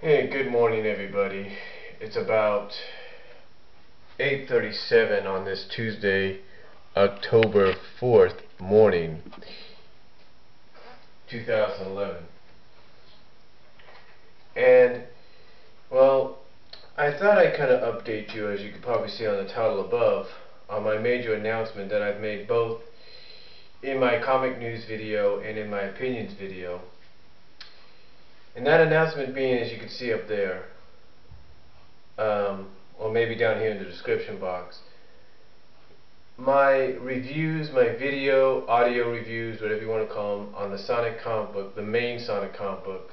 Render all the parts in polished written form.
Hey, good morning everybody. It's about 8:37 on this Tuesday, October 4th morning, 2011. And, well, I thought I'd kind of update you, as you could probably see on the title above, on my major announcement that I've made both in my comic news video and in my opinions video. And that announcement being, as you can see up there, or maybe down here in the description box, my reviews, my video, audio reviews, whatever you want to call them, on the Sonic comic book, the main Sonic comic book,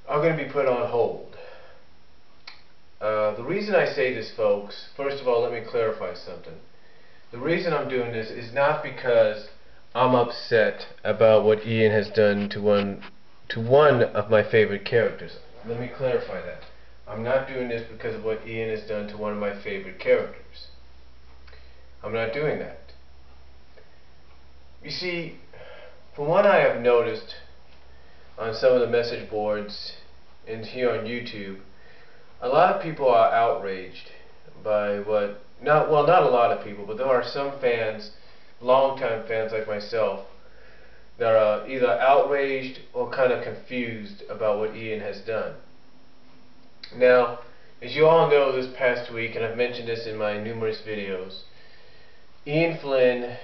are going to be put on hold. The reason I say this, folks, first of all, let me clarify something. The reason I'm doing this is not because I'm upset about what Ian has done to one of my favorite characters. Let me clarify that. I'm not doing this because of what Ian has done to one of my favorite characters. I'm not doing that. You see, from what I have noticed on some of the message boards and here on YouTube, a lot of people are outraged by not a lot of people, but there are some fans, longtime fans like myself, that are either outraged or kind of confused about what Ian has done. Now, as you all know, this past week, and I've mentioned this in my numerous videos, Ian Flynn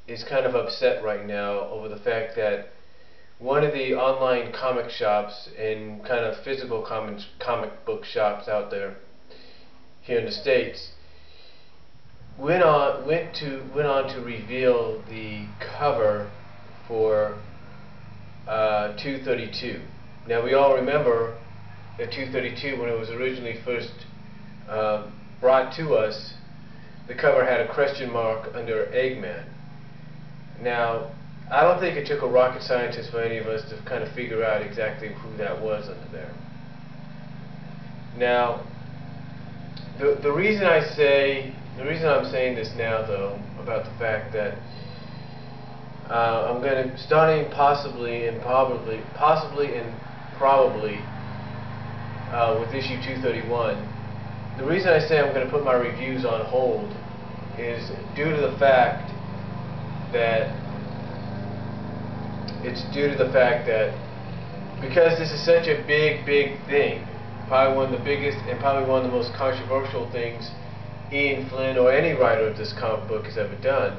is kind of upset right now over the fact that one of the online comic shops and kind of physical comic book shops out there here in the States went on to reveal the cover for 232. Now, we all remember that 232, when it was originally first brought to us, the cover had a question mark under Eggman. Now, I don't think it took a rocket scientist for any of us to kind of figure out exactly who that was under there. Now, the reason I'm saying this now, though, about the fact that I'm going to, starting possibly and probably with issue 231, the reason I say I'm going to put my reviews on hold is due to the fact that because this is such a big thing, probably one of the biggest and probably one of the most controversial things Ian Flynn or any writer of this comic book has ever done,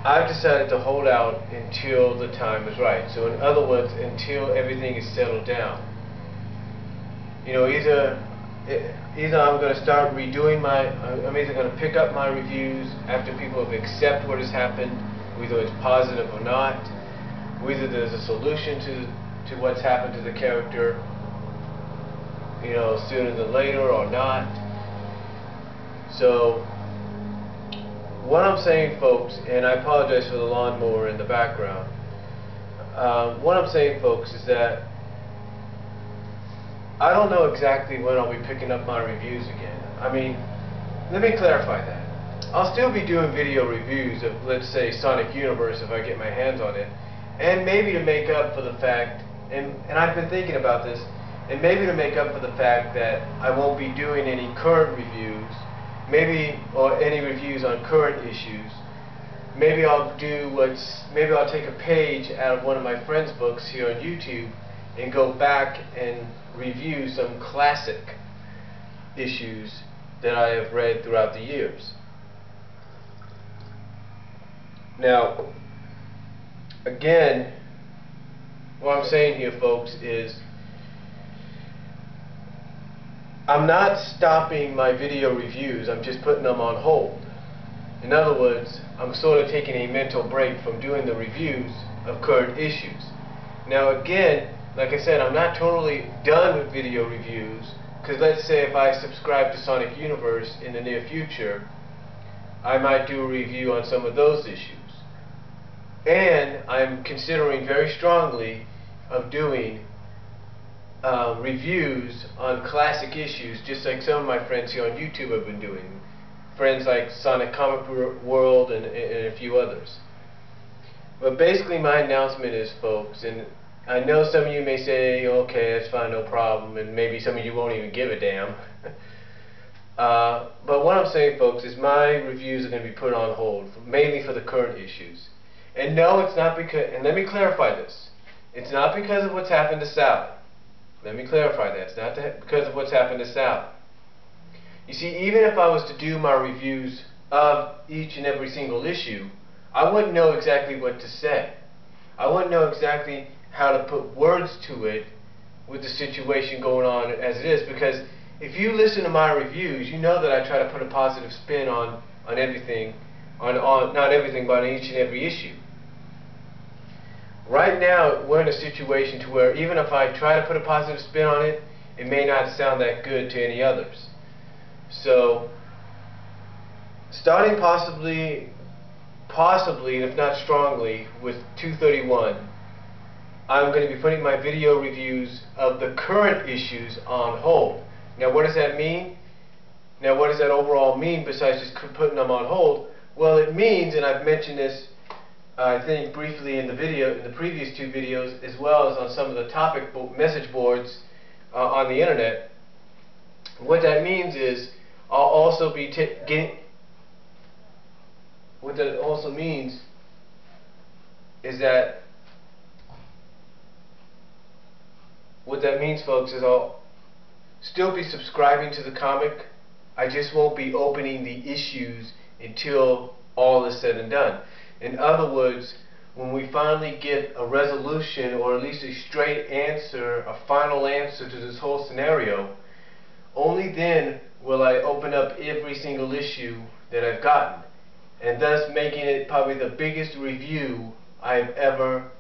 I've decided to hold out until the time is right. So in other words, until everything is settled down. You know, either I'm going to start redoing I'm either going to pick up my reviews after people have accepted what has happened, whether it's positive or not, whether there's a solution to what's happened to the character, you know, sooner than later or not. So, what I'm saying, folks, and I apologize for the lawnmower in the background, what I'm saying, folks, is that I don't know exactly when I'll be picking up my reviews again. I mean, let me clarify that. I'll still be doing video reviews of, let's say, Sonic Universe if I get my hands on it, and maybe to make up for the fact, and I've been thinking about this, and maybe to make up for the fact that I won't be doing any current reviews, or any reviews on current issues. Maybe I'll take a page out of one of my friends' books here on YouTube and go back and review some classic issues that I have read throughout the years. Now, again, what I'm saying here, folks, is I'm not stopping my video reviews, I'm just putting them on hold. In other words, I'm sort of taking a mental break from doing the reviews of current issues. Now again, like I said, I'm not totally done with video reviews, because let's say if I subscribe to Sonic Universe in the near future, I might do a review on some of those issues. And I'm considering very strongly of doing reviews on classic issues, just like some of my friends here on YouTube have been doing. Friends like Sonic Comic World and a few others. But basically my announcement is, folks, and I know some of you may say, okay, that's fine, no problem, and maybe some of you won't even give a damn. But what I'm saying, folks, is my reviews are going to be put on hold, mainly for the current issues. And no, it's not because, and let me clarify this, it's not because of what's happened to Sally. Let me clarify that. It's not because of what's happened to Sally. You see, even if I was to do my reviews of each and every single issue, I wouldn't know exactly what to say. I wouldn't know exactly how to put words to it with the situation going on as it is, because if you listen to my reviews, you know that I try to put a positive spin on everything, on not everything, but on each and every issue. Right now, we're in a situation to where even if I try to put a positive spin on it, it may not sound that good to any others. So, starting possibly, and if not strongly, with 231, I'm going to be putting my video reviews of the current issues on hold. Now, what does that mean? Now, what does that overall mean besides just putting them on hold? Well, it means, and I've mentioned this, I think, briefly in the previous two videos, as well as on some of the topic message boards on the internet. What that means is I'll also be what that also means is that what that means, folks, is I'll still be subscribing to the comic. I just won't be opening the issues until all is said and done. In other words, when we finally get a resolution, or at least a straight answer, a final answer to this whole scenario, only then will I open up every single issue that I've gotten, and thus making it probably the biggest review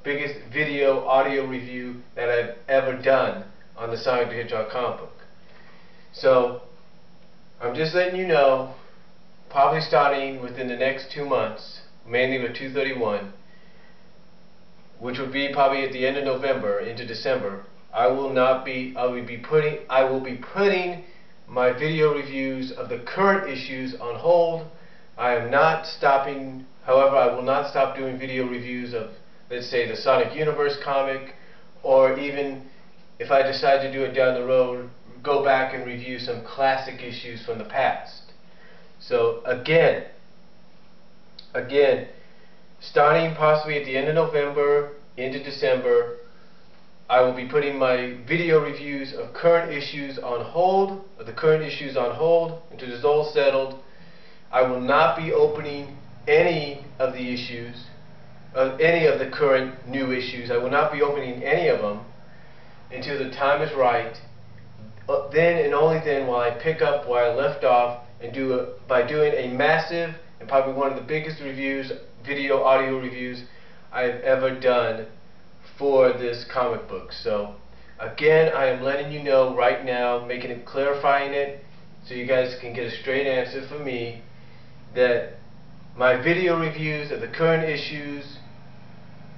biggest video, audio review that I've ever done on the Sonic the Hedgehog comic book. So, I'm just letting you know, probably starting within the next 2 months, mainly with 231, which would be probably at the end of November into December, I will be putting my video reviews of the current issues on hold. I am not stopping. However, I will not stop doing video reviews of, let's say, the Sonic Universe comic, or even if I decide to do it down the road, go back and review some classic issues from the past. So again, starting possibly at the end of November into December, I will be putting my video reviews of current issues on hold, until it's all settled. I will not be opening any of the issues, any of the current new issues. I will not be opening any of them until the time is right. Then and only then will I pick up where I left off and by doing a massive and probably one of the biggest reviews, video, audio reviews I've ever done for this comic book. So again, I am letting you know right now, clarifying it, so you guys can get a straight answer from me, that my video reviews of the current issues,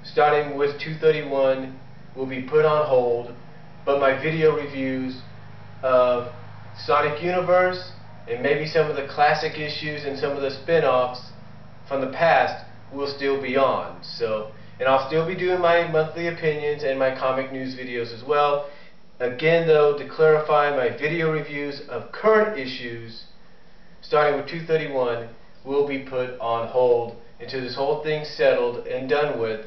starting with 231, will be put on hold, but my video reviews of Sonic Universe and maybe some of the classic issues and some of the spin-offs from the past will still be on. So, and I'll still be doing my monthly opinions and my comic news videos as well. Again, though, to clarify, my video reviews of current issues, starting with 231, will be put on hold until this whole thing's settled and done with,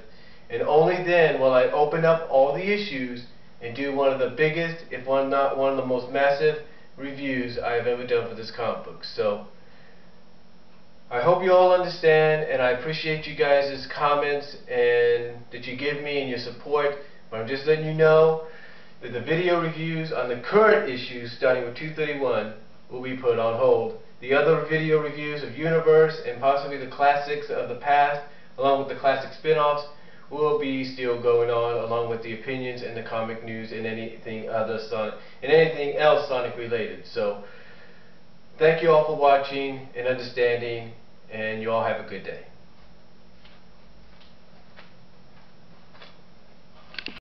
and only then will I open up all the issues and do one of the biggest, if not one of the most massive reviews I've ever done for this comic book. So I hope you all understand, and I appreciate you guys' comments and that you give me and your support. But I'm just letting you know that the video reviews on the current issues, starting with 231, will be put on hold. The other video reviews of Universe and possibly the classics of the past, along with the classic spin-offs, will be still going on, along with the opinions and the comic news and anything else Sonic related. So thank you all for watching and understanding, and you all have a good day.